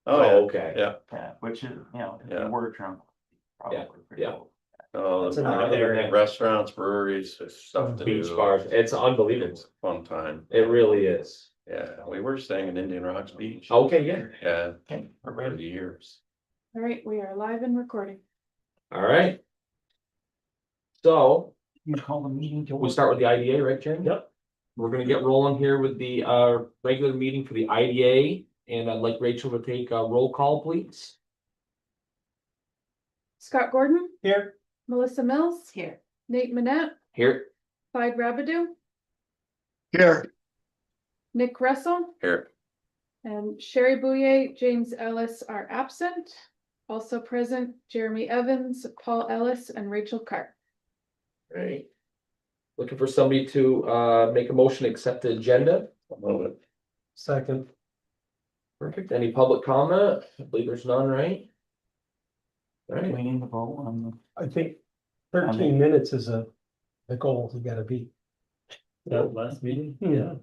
Oh, yeah. Okay. Yeah. Yeah, which is, you know, if Yeah. you were drunk. probably pretty yeah. cool. Oh, That's an everything, area. restaurants, breweries, there's stuff to do. Beach bars, it's unbelievable. It's a fun time. It really is. Yeah, we were staying in Indian Rocks Beach. Okay, yeah. Yeah, Okay, we're for ready. years. All right, we are live and recording. All right. So You call the meeting to we start with the IDA, right, Jeremy? Yep. We're gonna get rolling here with the regular meeting for the IDA, and I'd like Rachel to take a roll call, please. Scott Gordon, Here. Melissa Mills. Here. Nate Manette, Here. Clyde Rabidou, Here. Nick Russell, Here. and Sherry Bouye, James Ellis are absent. Also present, Jeremy Evans, Paul Ellis, and Rachel Carr. Right. Looking for somebody to make a motion to accept the agenda. I'll move it. Second. Perfect. Any public comment? I believe there's none, right? All right. We need to vote on I think 13 minutes is the goal you gotta beat. That last meeting? Yeah.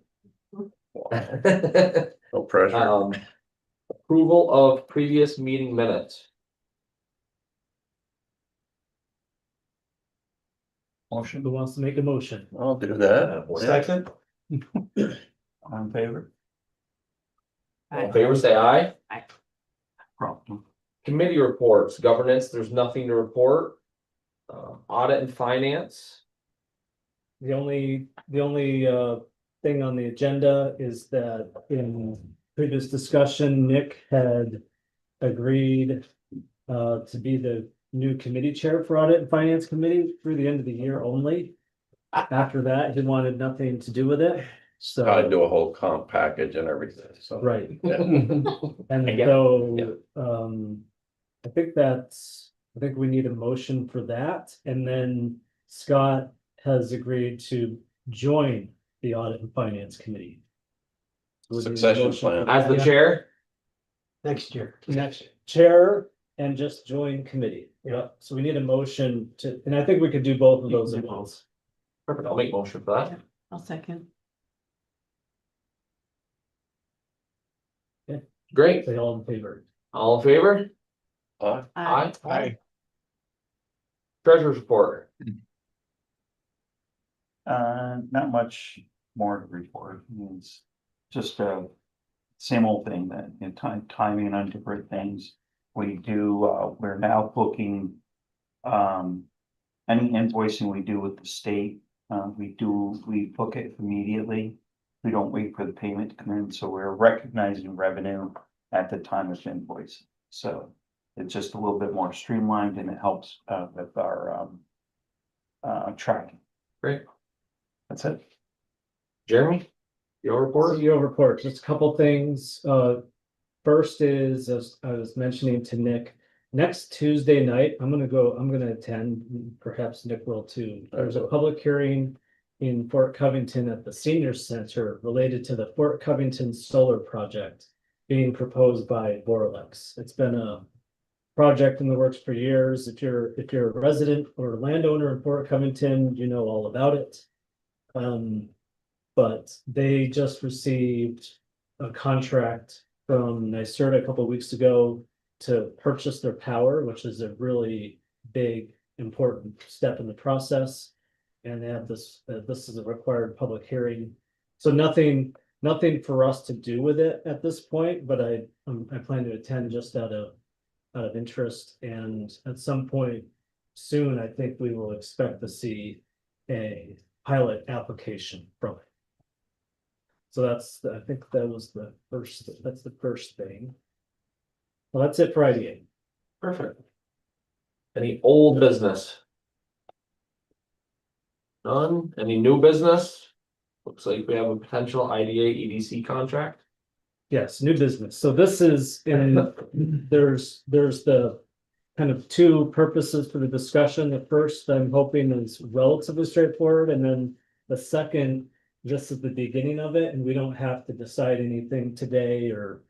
No pressure. Approval of previous meeting minutes. motion, Who wants to make a motion? I'll do that. Second. on favor? All in favor, say aye. Problem. Committee reports, governance, there's nothing to report. Audit and finance. The only thing on the agenda is that in previous discussion, Nick had agreed to be the new committee chair for Audit and Finance Committee through the end of the year only. After that, he wanted nothing to do with it, so. I'd do a whole comp package and everything, so. Right. Yeah. And Again, so, I think we need a motion for that, and then Scott has agreed to join the Audit and Finance Committee. So we need a Succession motion for plan. As the that. chair, Next year. Next chair and just join committee. Yeah, so we need a motion to, and I think we could do both of those at once. perfect, I'll make motion for that. I'll second. Great, Say all in favor. all in favor? Aye. Aye. Treasurer's report. Not much more to report, it's just same old thing that, you know, timing on different things. We do, we're now booking, any invoicing we do with the state, we book it immediately. We don't wait for the payment to come in, so we're recognizing revenue at the time of invoicing, so it's just a little bit more streamlined and it helps, with our, tracking. Great. That's it. Jeremy, your report? CEO report, just a couple things. First is, as I was mentioning to Nick, next Tuesday night, I'm gonna attend, perhaps Nick will too. There's a public hearing in Fort Covington at the Senior Center related to the Fort Covington Solar Project being proposed by Boralex. It's been a project in the works for years. If you're a resident or a landowner in Fort Covington, you know all about it. But they just received a contract from NYSERDA a couple of weeks ago to purchase their power, which is a really big, important step in the process. And they have this is a required public hearing. So nothing for us to do with it at this point, but I plan to attend just out of interest, and at some point soon, I think we will expect to see a pilot application from it. So I think that's the first thing. Well, that's it for IDA. Perfect. Any old business? None, any new business? Looks like we have a potential IDA EDC contract. Yes, new business. So this is there's the kind of two purposes for the discussion. The first, I'm hoping, is relatively straightforward, and then the second, this is the beginning of it, and we don't have to decide anything today or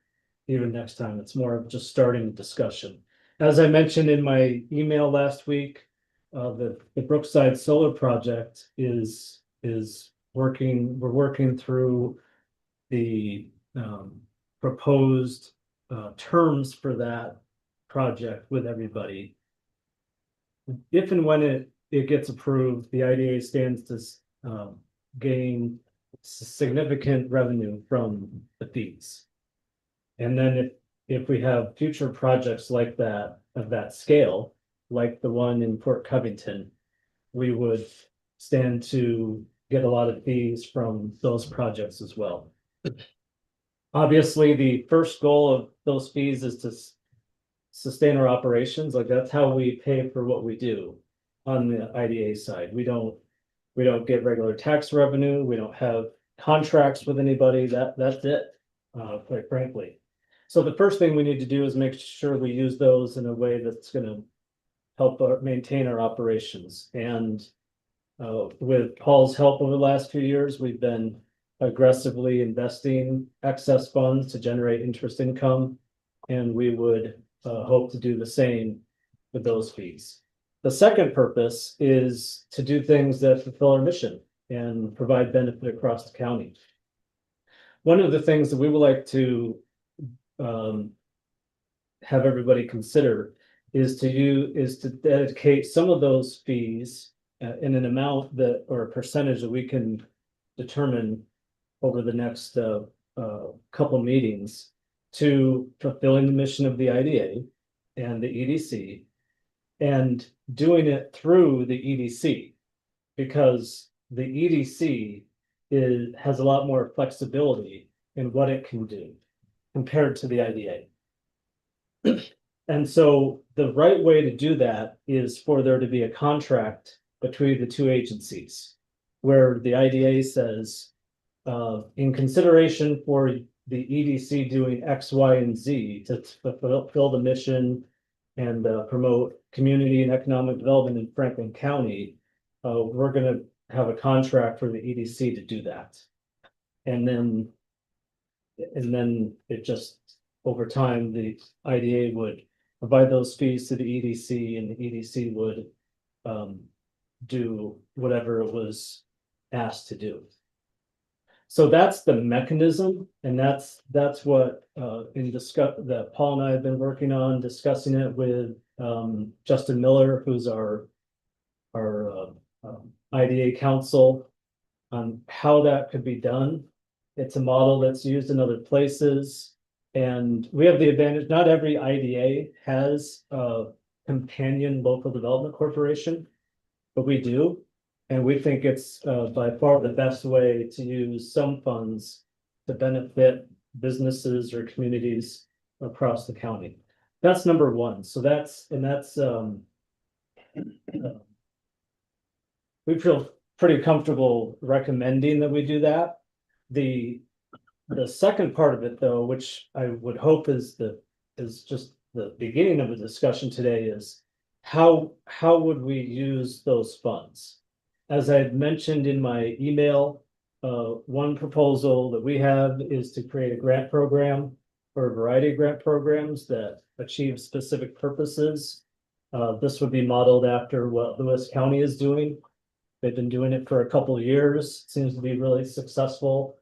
even next time. It's more of just starting the discussion. As I mentioned in my email last week, the Brookside Solar Project is working. We're working through the proposed terms for that project with everybody. If and when it gets approved, the IDA stands to gain significant revenue from the fees. And then if we have future projects like that, of that scale, like the one in Port Covington, we would stand to get a lot of fees from those projects as well. Obviously, the first goal of those fees is to sustain our operations. Like, that's how we pay for what we do on the IDA side. We don't get regular tax revenue. We don't have contracts with anybody. That's it, quite frankly. So the first thing we need to do is make sure we use those in a way that's gonna help maintain our operations. And with Paul's help over the last few years, we've been aggressively investing excess funds to generate interest income. And we would hope to do the same with those fees. The second purpose is to do things that fulfill our mission and provide benefit across the county. One of the things that we would like to have everybody consider is to dedicate some of those fees in an amount that, or a percentage that we can determine over the next couple meetings to fulfilling the mission of the IDA and the EDC, and doing it through the EDC, because the EDC has a lot more flexibility in what it can do compared to the IDA. And so the right way to do that is for there to be a contract between the two agencies, where the IDA says, in consideration for the EDC doing X, Y, and Z to fulfill the mission and promote community and economic development in Franklin County, we're gonna have a contract for the EDC to do that. And then it just, over time, the IDA would provide those fees to the EDC, and the EDC would do whatever it was asked to do. So that's the mechanism, and that's what that Paul and I have been working on, discussing it with Justin Miller, who's our IDA counsel, on how that could be done. It's a model that's used in other places, and we have the advantage, not every IDA has a companion local development corporation, but we do. And we think it's by far the best way to use some funds to benefit businesses or communities across the county. That's number one. So we feel pretty comfortable recommending that we do that. The second part of it, though, which I would hope is just the beginning of the discussion today, is how would we use those funds? As I had mentioned in my email, one proposal that we have is to create a grant program, or a variety of grant programs that achieve specific purposes. This would be modeled after what Lewis County is doing. They've been doing it for a couple of years, seems to be really successful.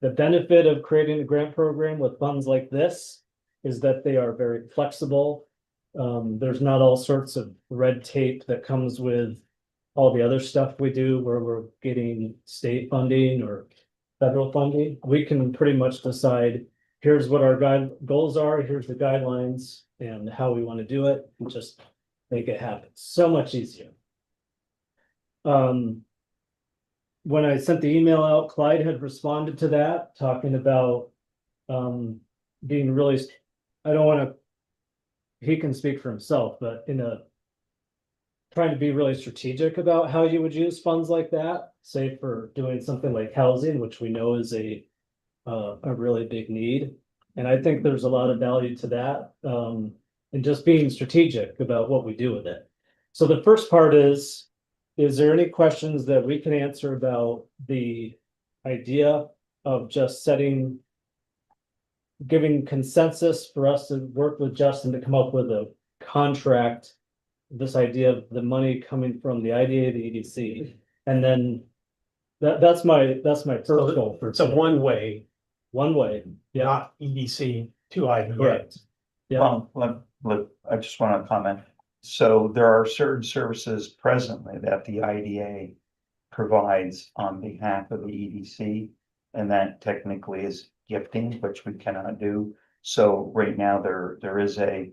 The benefit of creating a grant program with funds like this is that they are very flexible. There's not all sorts of red tape that comes with all the other stuff we do, where we're getting state funding or federal funding. We can pretty much decide, here's what our goals are, here's the guidelines, and how we want to do it, and just make it happen. So much easier. When I sent the email out, Clyde had responded to that, talking about being really, he can speak for himself, but trying to be really strategic about how you would use funds like that, say for doing something like housing, which we know is a really big need. And I think there's a lot of value to that, and just being strategic about what we do with it. So the first part is there any questions that we can answer about the idea of just giving consensus for us to work with Justin to come up with a contract, this idea of the money coming from the IDA, the EDC, and then that's my first goal for It's a today. one way, One way, yeah, not EDC. to IDA. Correct. Yeah, I just want to comment. So there are certain services presently that the IDA provides on behalf of the EDC. And that technically is gifting, which we cannot do. So right now, there is a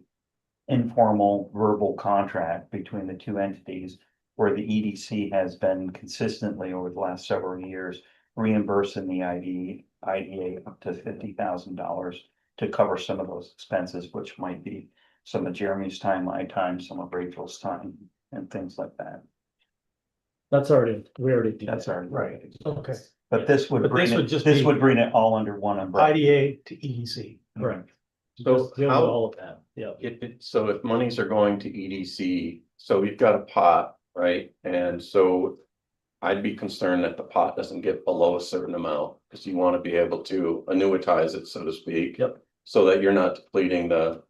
informal verbal contract between the two entities where the EDC has been consistently over the last several years reimbursing the IDA up to $50,000 to cover some of those expenses, which might be some of Jeremy's time, my time, some of Rachel's time, and things like that. we already do. That's that. our. Right. Okay. But this would But bring this would it, just this be- would bring it all under one umbrella. IDA to EDC. Correct. So Just deal with how- all of that, yeah. So if monies are going to EDC, so we've got a pot, right? And so I'd be concerned that the pot doesn't get below a certain amount, because you want to be able to annuitize it, so to speak. Yep. So that you're not depleting the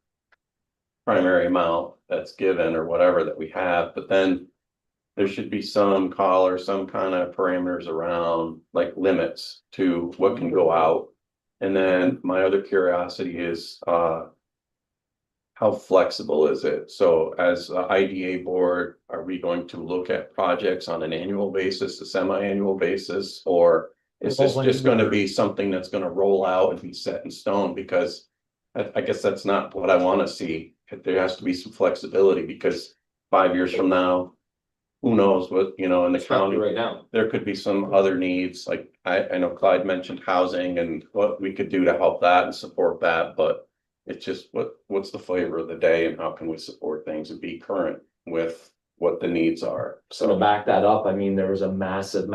primary amount that's given or whatever that we have, but then there should be some call or some kind of parameters around, like limits to what can go out. And then my other curiosity is, how flexible is it? So as a IDA board, are we going to look at projects on an annual basis, a semi-annual basis? Or is this just gonna be something that's gonna roll out and be set in stone? Because I guess that's not what I wanna see. There has to be some flexibility, because 5 years from now, who knows what, in the county. Right now. There could be some other needs, like I know Clyde mentioned housing and what we could do to help that and support that, but. It's just what's the flavor of the day and how can we support things and be current with what the needs are? So to back that up, I mean, there was a massive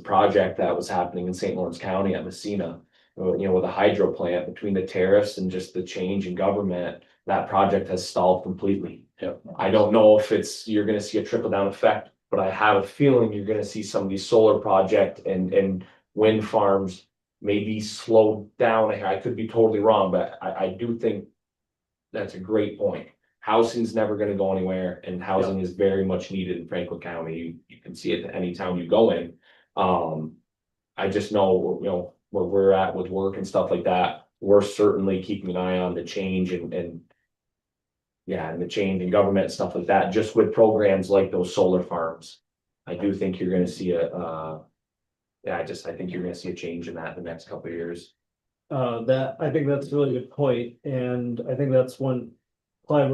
project that was happening in St. Lawrence County at Messina. With a hydro plant, between the tariffs and just the change in government, that project has stalled completely. Yep. I don't know if you're gonna see a trickle down effect, but I have a feeling you're gonna see some of these solar project and wind farms maybe slow down. I could be totally wrong, but I do think that's a great point. Housing's never gonna go anywhere, and housing is very much needed in Franklin County. You can see it any town you go in. I just know, where we're at with work and stuff like that, we're certainly keeping an eye on the change and the change in government and stuff like that, just with programs like those solar farms. I do think you're gonna see I think you're gonna see a change in that in the next couple of years. I think that's a really good point, and I think that's one. Clyde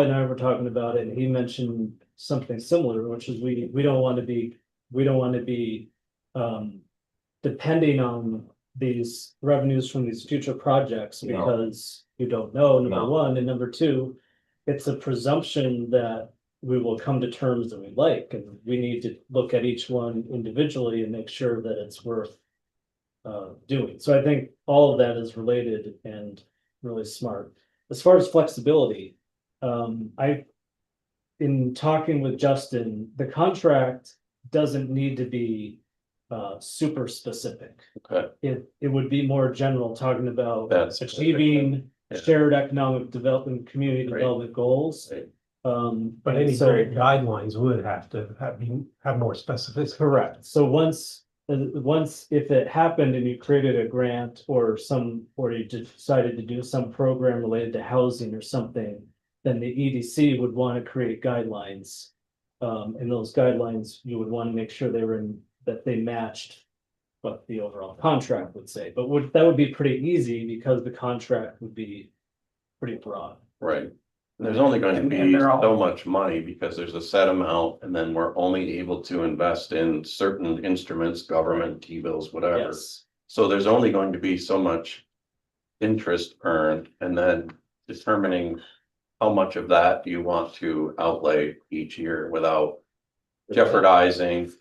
and I were talking about it, and he mentioned something similar, which is we don't want to be depending on these revenues from these future projects, No. because you don't know, number No. one, and number two, it's a presumption that we will come to terms that we like, and we need to look at each one individually and make sure that it's worth doing. So I think all of that is related and really smart. As far as flexibility, in talking with Justin, the contract doesn't need to be super specific. Okay, It would be more general, talking about That's achieving yeah. shared economic development, community Right. development goals. Right. But any so- great guidelines would have to have more specificity. Correct. So once, if it happened and you created a grant or you decided to do some program related to housing or something, then the EDC would want to create guidelines. And those guidelines, you would want to make sure that they matched what the overall contract would say. But that would be pretty easy, because the contract would be pretty broad. right. There's only going to And be they're all- so much money because there's a set amount, and then we're only able to invest in certain instruments, government, T-bills, whatever. Yes. So there's only going to be so much interest earned, and then determining how much of that do you want to outlay each year without jeopardizing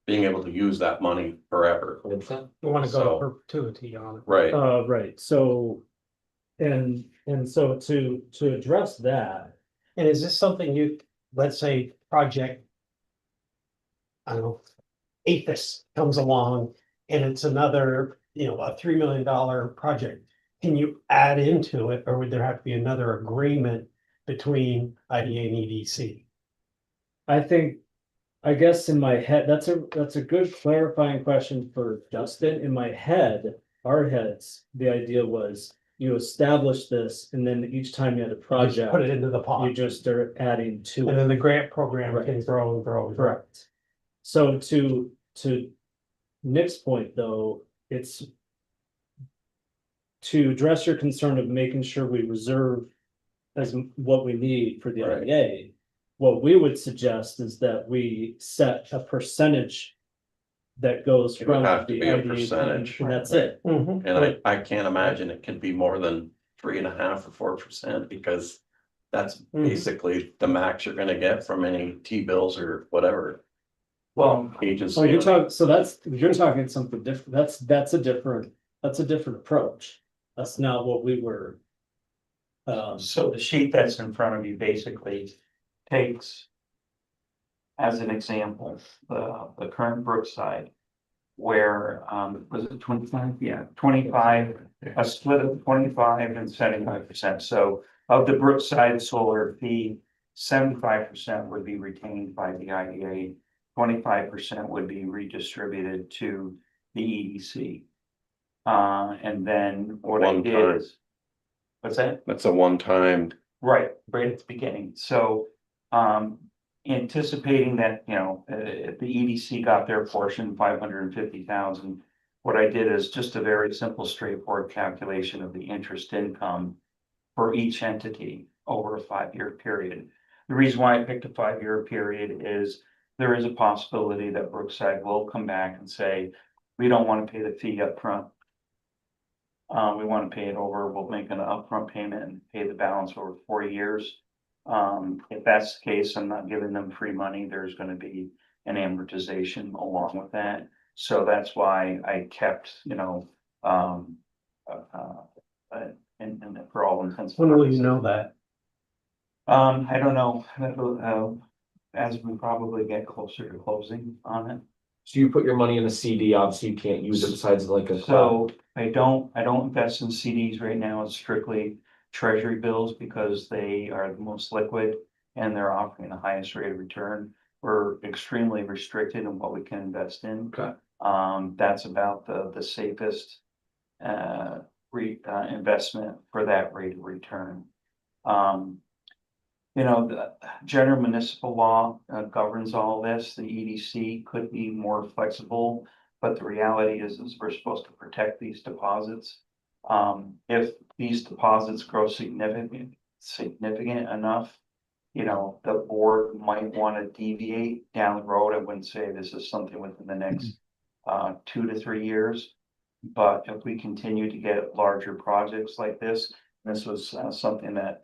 being able to use that money forever. 100%. We want to go So- to perpetuity on it. Right, Right, so, and so to address that, And is this something let's say, project. I don't know, APHIS comes along and it's another, a $3 million project. Can you add into it, or would there have to be another agreement between IDA and EDC? I guess in my head, that's a good clarifying question for Justin. In my head, our heads, the idea was you establish this, and then each time you had a Just project, put it into the you pot, just are adding to and it. then the grant program Right. can grow and grow. and grow. Correct. So to Nick's point, though, it's to address your concern of making sure we reserve what we need for the Right. IDA. What we would suggest is that we set a percentage that goes It would from have to the be a IDA fund, percentage. and that's it. Mhm. And I can't imagine it can be more than 3.5 or 4%, because that's Mhm. basically the max you're gonna get from any T-bills or whatever Well, agency. So you're talking, you're talking something different, that's a different approach. That's not what we were. so the sheet that's in front of you basically takes. As an example, the current Brookside. Where, was it 25? Yeah, 25, a split of 25 and 75%. So of the Brookside solar fee, 75% would be retained by the IDA. 25% would be redistributed to the EDC. And then what I One did time. is. What's that? That's a one-time, Right at the beginning, so, anticipating that, if the EDC got their portion, 550,000. What I did is just a very simple, straightforward calculation of the interest income. For each entity over a 5-year period. The reason why I picked a 5-year period is. There is a possibility that Brookside will come back and say, we don't want to pay the fee up front. We want to pay it over, we'll make an upfront payment and pay the balance over 4 years. If that's the case, I'm not giving them free money, there's gonna be an amortization along with that. So that's why I kept, and for all intents. and When will you purposes. know that? I don't know, as we probably get closer to closing on it. So you put your money in a CD, obviously you can't use it besides like a. So I don't invest in CDs right now, it's strictly treasury bills because they are the most liquid. And they're offering the highest rate of return. We're extremely restricted in what we can invest in. Okay. That's about the safest. Investment for that rate of return. The general municipal law governs all this. The EDC could be more flexible, but the reality is we're supposed to protect these deposits. If these deposits grow significant enough, the board might want to deviate down the road. I wouldn't say this is something within the next 2 to 3 years. But if we continue to get larger projects like this was something that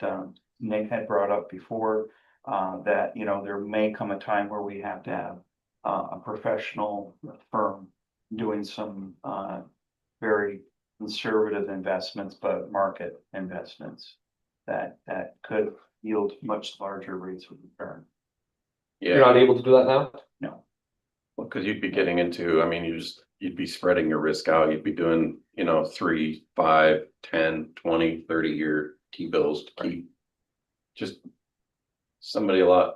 Nick had brought up before, that, there may come a time where we have to have a professional firm doing some very conservative investments, but market investments that could yield much larger rates of return. You're not yeah, able to do that now? No, because you'd be getting into, I mean, you'd be spreading your risk out, you'd be doing, 3, 5, 10, 20, 30-year T-bills to keep. Just somebody a lot,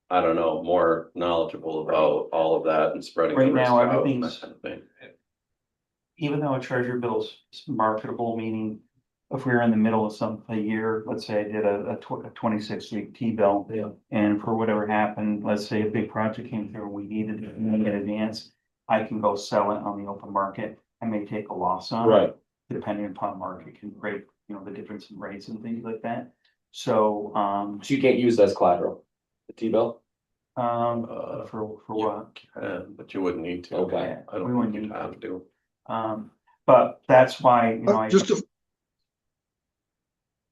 I don't know, more knowledgeable about all of that and spreading. the Right risk now, out and that everything's- kind of thing. even though a treasury bill is marketable, meaning if we were in the middle of a year, let's say I did a 26-week T-bill. Yeah. And for whatever happened, let's say a big project came through, and we needed it in advance, I can go sell it on the open market. I may take a loss on it. Right. Depending upon market can rate, the difference in rates and things like that. So, So you can't use that as collateral, the T-bill? for what? But you wouldn't need to. Okay. I We don't wouldn't think you'd need have to. But that's why, I. Just to.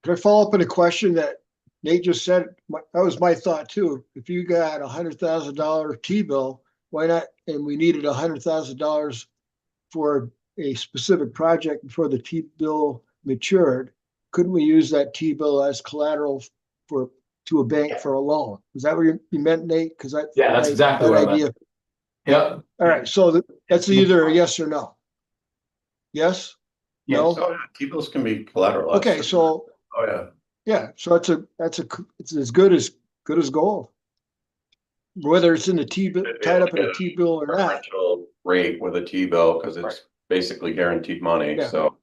Can I follow up on a question that Nate just said? That was my thought too. If you got $100,000 T-bill, why not? And we needed $100,000 for a specific project before the T-bill matured. Couldn't we use that T-bill as collateral to a bank for a loan? Is that what you meant, Nate? Because that. Yeah, that's exactly what I meant. idea. Yeah. All right, so that's either a yes or no. Yes? Yes. No? Oh, yeah, T-bills can be collateralized. Okay, so, Oh, yeah. yeah, so it's as good as gold. Whether it's in the T-bill, tied up in a T-bill or not. Preferential rate with a T-bill, because Right. it's basically guaranteed money, Yeah. so.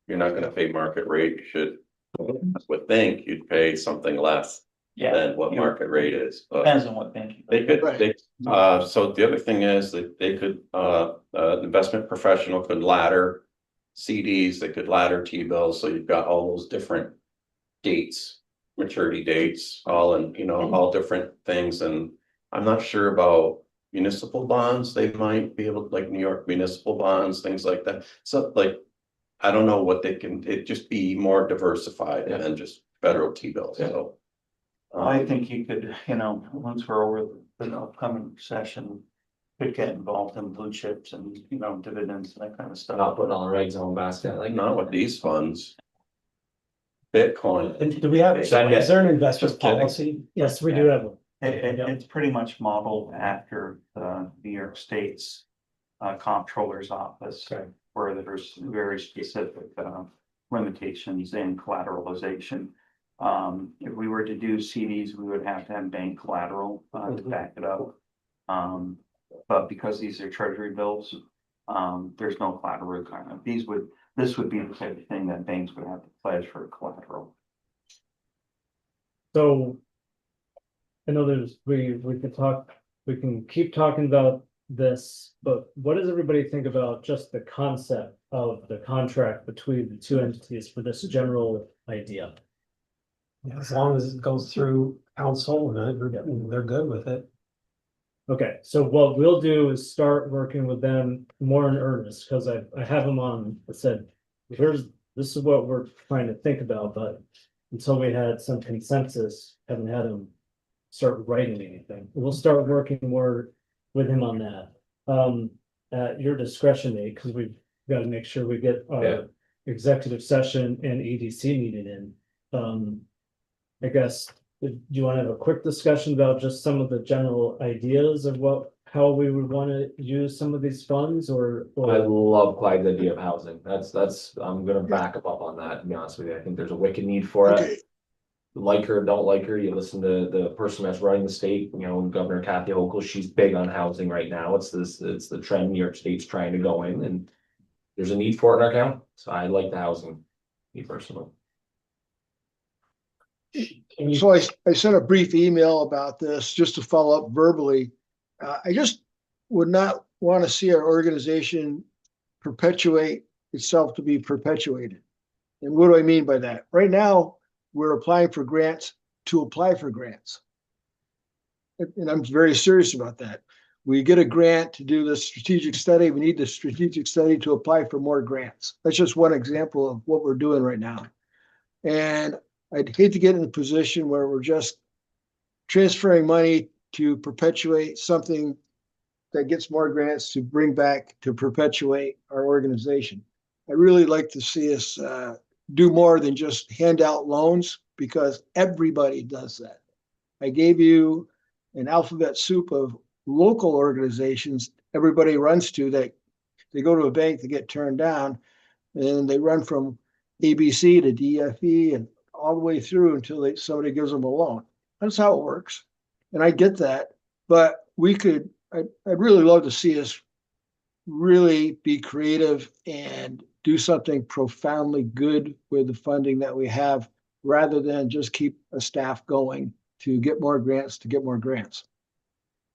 you're not gonna pay market rate, you should, would think you'd pay something less Yeah. than what market rate is, but. Depends on what bank. They could, Right. they, so the other thing is that they could, investment professional could ladder CDs, they could ladder T-bills, so you've got all those different dates, maturity dates, all in, all different things, and I'm not sure about municipal bonds, they might be able, like New York municipal bonds, things like that, so like, I don't know what they can, it just be more diversified than just federal T-bills, so. I think you could, once we're over the upcoming session, could get involved in blue chips and, dividends and that kind of stuff. Not putting all our eggs in one basket, like. Not with these funds. Bitcoin, And do we have, is there an investment Just kidding. policy? Yes, we do have one. It's pretty much modeled after the New York State's comptroller's office. Okay. Where there's very specific limitations in collateralization. If we were to do CDs, we would have to have bank collateral to back it up. But because these are treasury bills, there's no collateral requirement. This would be the type of thing that banks would have to pledge for collateral. So. I know we can keep talking about this, but what does everybody think about just the concept of the contract between the two entities for this general idea? As long as it goes through council and they're good with it. Okay, so what we'll do is start working with them more in earnest, because I have them on, I said, this is what we're trying to think about, but until we had some consensus, haven't had them start writing anything. We'll start working more with him on that. At your discretion, Nate, because we've got to make sure we get Yeah. our executive session and EDC meeting in. I guess, do you want to have a quick discussion about just some of the general ideas of how we would want to use some of these funds, or? I love Clyde's idea of housing. I'm gonna back up on that, to be honest with you. I think there's a wicked need for Okay, it. Like her, don't like her, you listen to the person that's running the state, Governor Kathy Hochul, she's big on housing right now. It's the trend New York State's trying to go in, and there's a need for it in our county. So I like the housing, me personally. so I sent a brief email about this just to follow up verbally. I just would not want to see our organization perpetuate itself to be perpetuated. And what do I mean by that? Right now, we're applying for grants to apply for grants. And I'm very serious about that. We get a grant to do the strategic study. We need the strategic study to apply for more grants. That's just one example of what we're doing right now. And I'd hate to get in a position where we're just transferring money to perpetuate something that gets more grants to bring back to perpetuate our organization. I really like to see us do more than just hand out loans, because everybody does that. I gave you an alphabet soup of local organizations everybody runs to, that they go to a bank to get turned down, and they run from ABC to DFE and all the way through until somebody gives them a loan. That's how it works. And I get that, but I'd really love to see us really be creative and do something profoundly good with the funding that we have, rather than just keep a staff going to get more grants, to get more grants.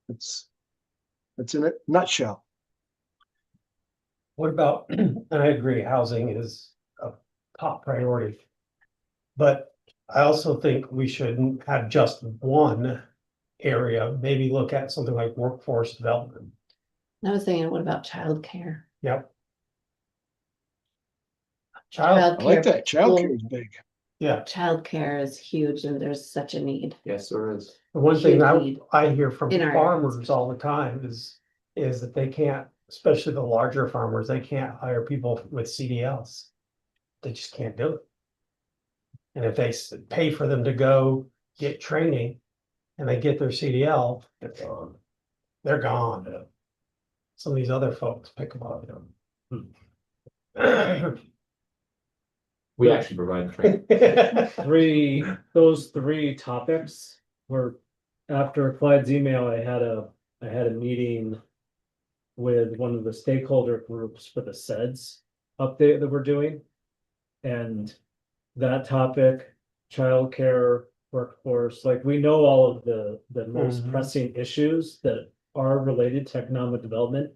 That's in a nutshell. What about, and I agree, housing is a top priority. But I also think we shouldn't have just one area, maybe look at something like workforce development. I was thinking, what about childcare? Yep. Child, I like Childcare, that. Childcare is big. yeah, childcare is huge and there's such a need. Yes, there is. the one thing Huge I hear from in our farmers all the time is that they can't, especially the larger farmers, they can't hire people with CDLs. They just can't do it. And if they pay for them to go get training and they get their CDL, they're gone. Some of these other folks pick them up. We actually provide training. Those three topics were, after Clyde's email, I had a meeting with one of the stakeholder groups for the SEDS update that we're doing. And that topic, childcare, workforce, like we know all of the most Mhm. pressing issues that are related to economic development.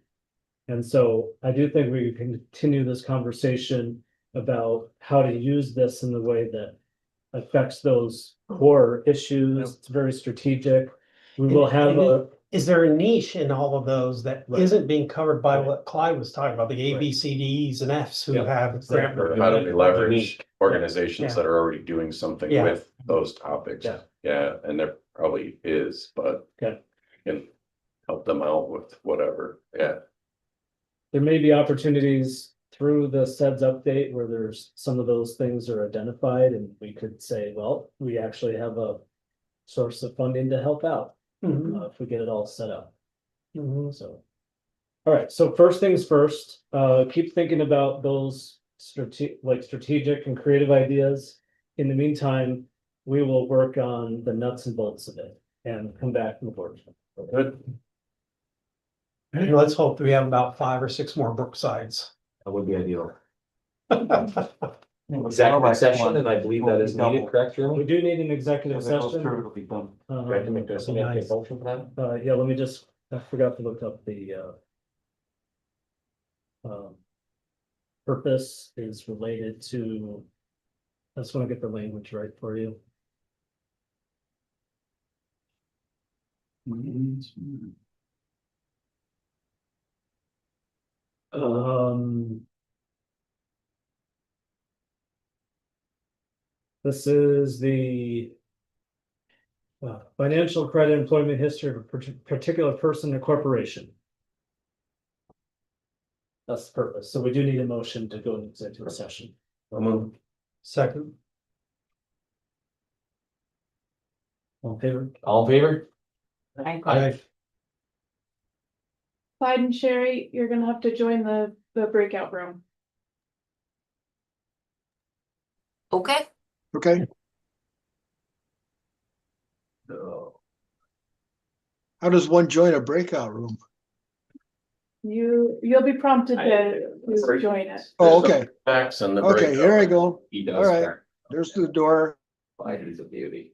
And so I do think we can continue this conversation about how to use this in the way that affects those core issues. It's very strategic. We will have a, Is there a niche in all of those that Right. isn't being covered by Right. what Clyde was talking about, the A, B, C, D, E's and F's who Yeah, have exactly. grant. Or how do we leverage Unique. organizations Yeah. that are already doing something Yeah. with those topics? Yeah. Yeah, and there probably is, but. Okay. Can help them out with whatever, yeah. there may be opportunities through the SEDS update where there's some of those things are identified and we could say, well, we actually have a source of funding to help out Mhm, if we get it all set up. mhm. So. All right, so first things first, keep thinking about those strategic and creative ideas. In the meantime, we will work on the nuts and bolts of it and come back from the board. Good. And let's hope that we have about 5 or 6 more Brooksides. That would be ideal. Well, Executive that session, one and I believe will that be is needed, double. correct, Jeremy? We do need an executive As it goes session. through, it'll be done. Do I have to make That'd be a nice. motion for that? Yeah, let me just, I forgot to look up the purpose is related to, I just want to get the language right for you. This is the financial credit employment history of a particular person or corporation. That's the purpose. So we do need a motion to go into executive session. Second. All in favor? All in favor? Aye. Clyde and Sherry, you're gonna have to join the breakout room. Okay. Okay, how does one join a breakout room? You'll be prompted to join it. Oh, okay, Facts and the. okay, here I go. He All right, there's the door. He's a beauty.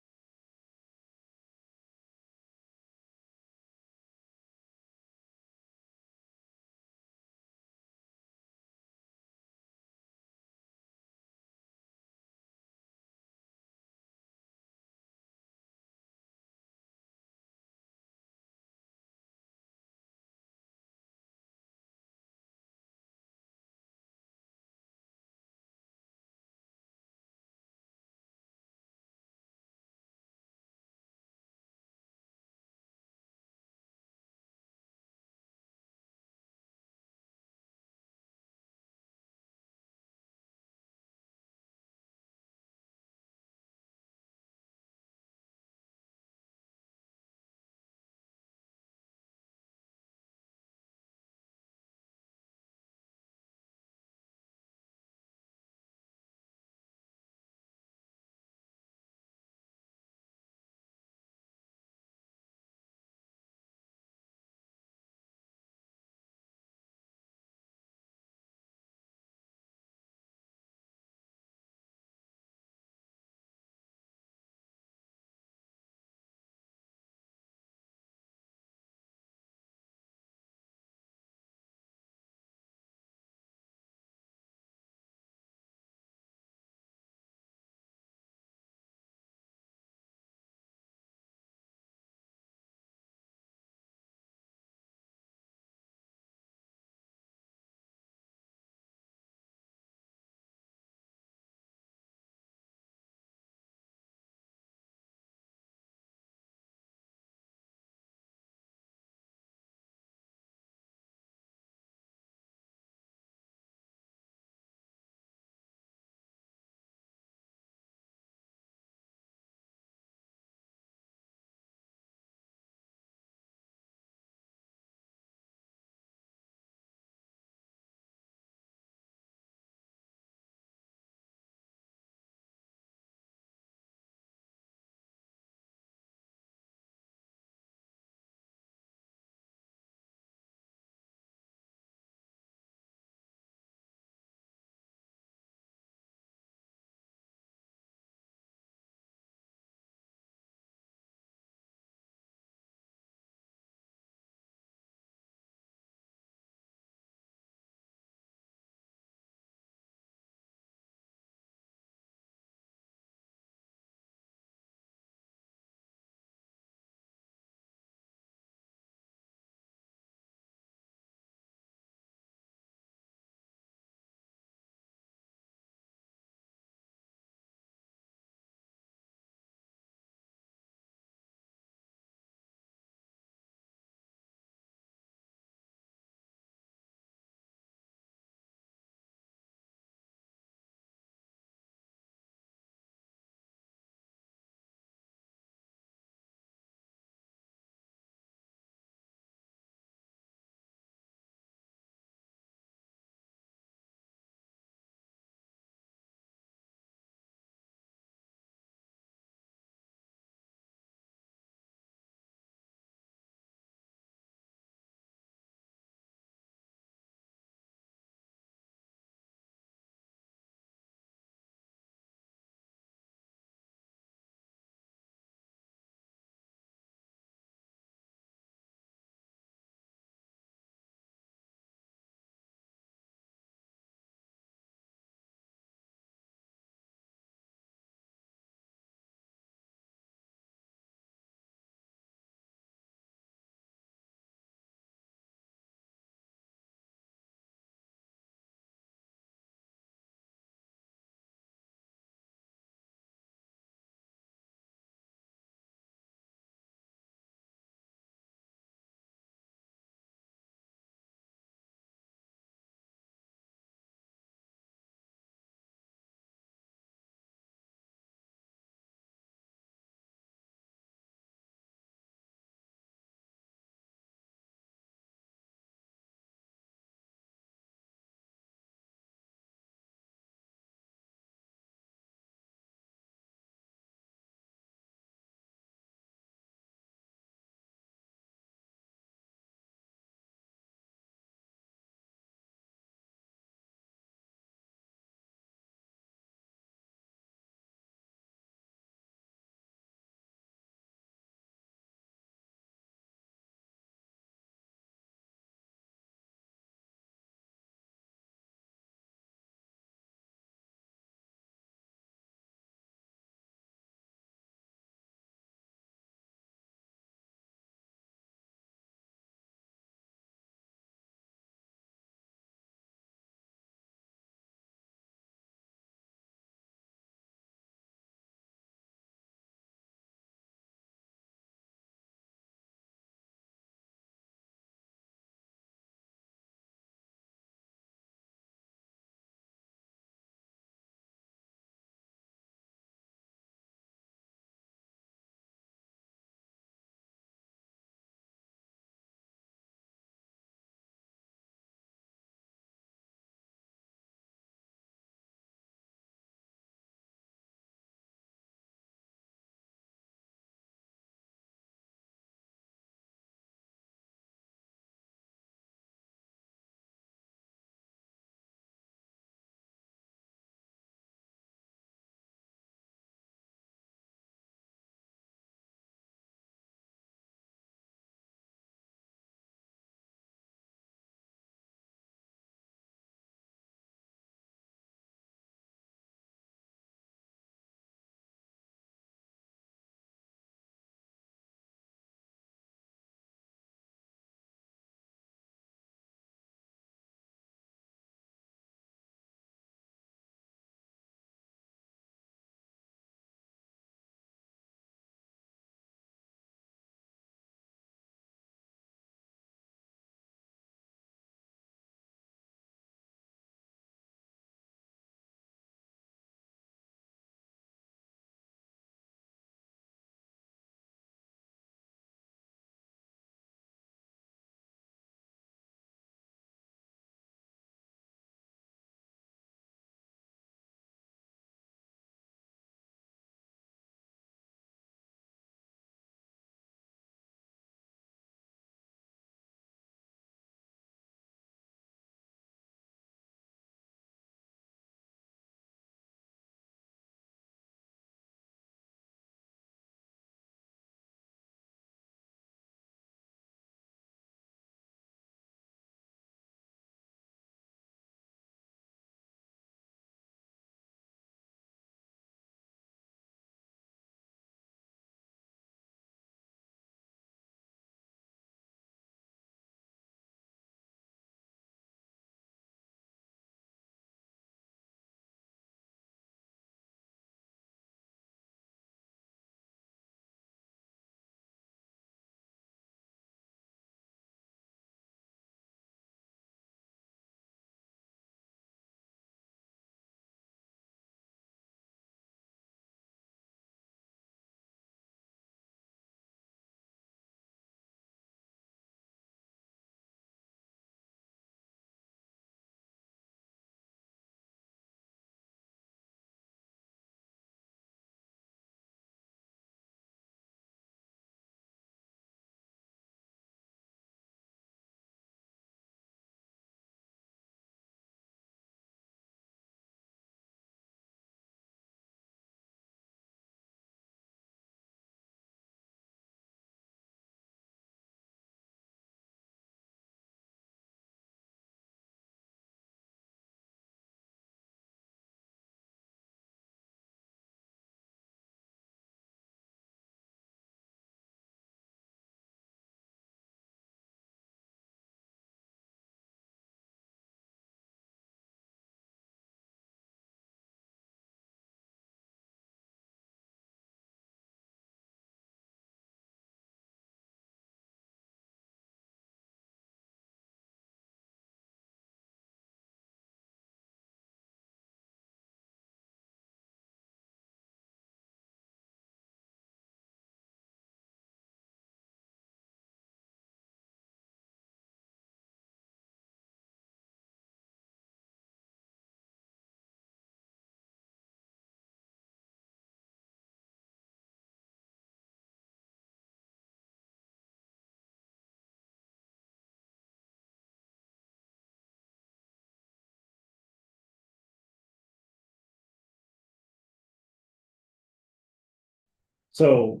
So,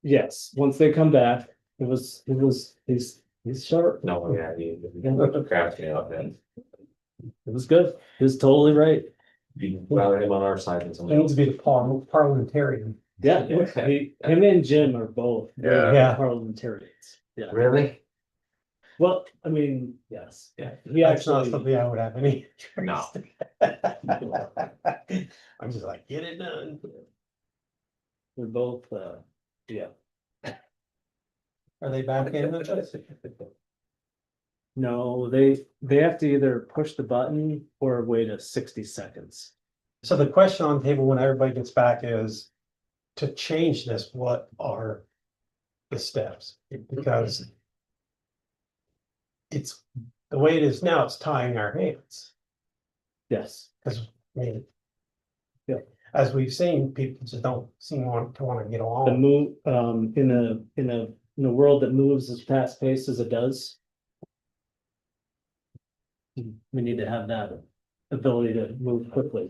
yes, once they come back, he's sharp. No, yeah, he crafts me out then. It was good. He was totally right. Be rather him on our side than It somebody needs else. to be the parliamentarian. Yeah, Yeah. him and Jim are both very Yeah. parliamentarians. Yeah. Really? Well, I mean, yes. Yeah. He That's not actually, something I would have any. No. I'm just like, get it done. we're both, yeah. Are they back in with us? No, they have to either push the button or wait 60 seconds. So the question on the table when everybody gets back is to change this, what are the steps? Because it's the way it is now, it's tying our hands. Yes. Because, I mean. Yeah. As we've seen, people just don't seem to want to get The along. move, in a world that moves as fast paced as it does. We need to have that ability to move quickly,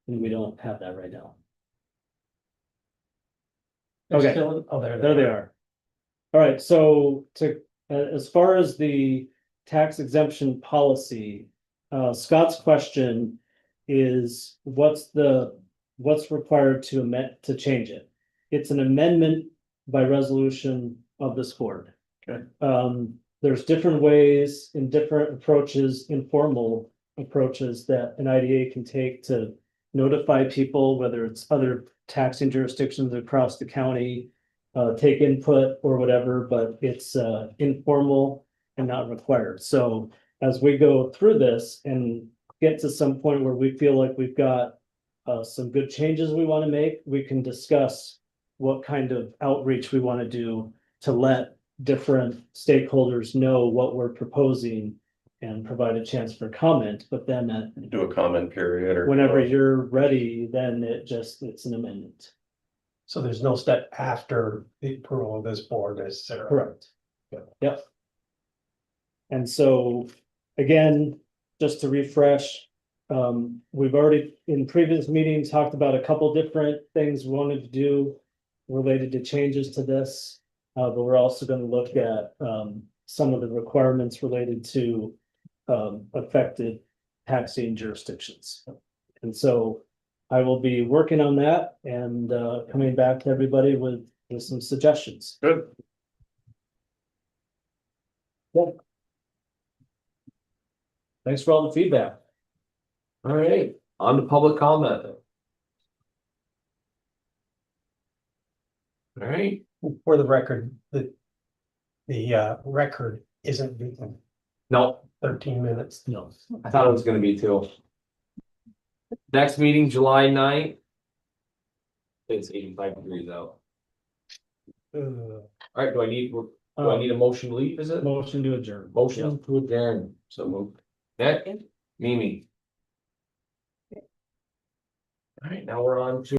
and we don't have that right now. They're Okay. still- Oh, there There they are. All right, so as far as the tax exemption policy, Scott's question is what's required to change it? It's an amendment by resolution of this board. Okay. There's different ways and different approaches, informal approaches that an IDA can take to notify people, whether it's other taxing jurisdictions across the county, take input or whatever, but it's informal and not required. So as we go through this and get to some point where we feel like we've got some good changes we want to make, we can discuss what kind of outreach we want to do to let different stakeholders know what we're proposing and provide a chance for comment, but then Do a comment period or. whenever you're ready, then it's an amendment. So there's no step after the approval of this board necessarily. Correct. Yep. And so, again, just to refresh, we've already in previous meetings talked about a couple different things we wanted to do related to changes to this. But we're also going to look at some of the requirements related to affected taxing jurisdictions. And so I will be working on that and coming back to everybody with some suggestions. Good. Yeah. Thanks for all the feedback. All right, on to public comment. All right, For the record, the record isn't being no, 13 minutes. No. I thought it was gonna be too. Next meeting, July 9th. It's 85 degrees out. All right, do I need a motion to leave, is it? Motion to adjourn. Motion to adjourn, so moved. Nick, Mimi. All right, now we're on to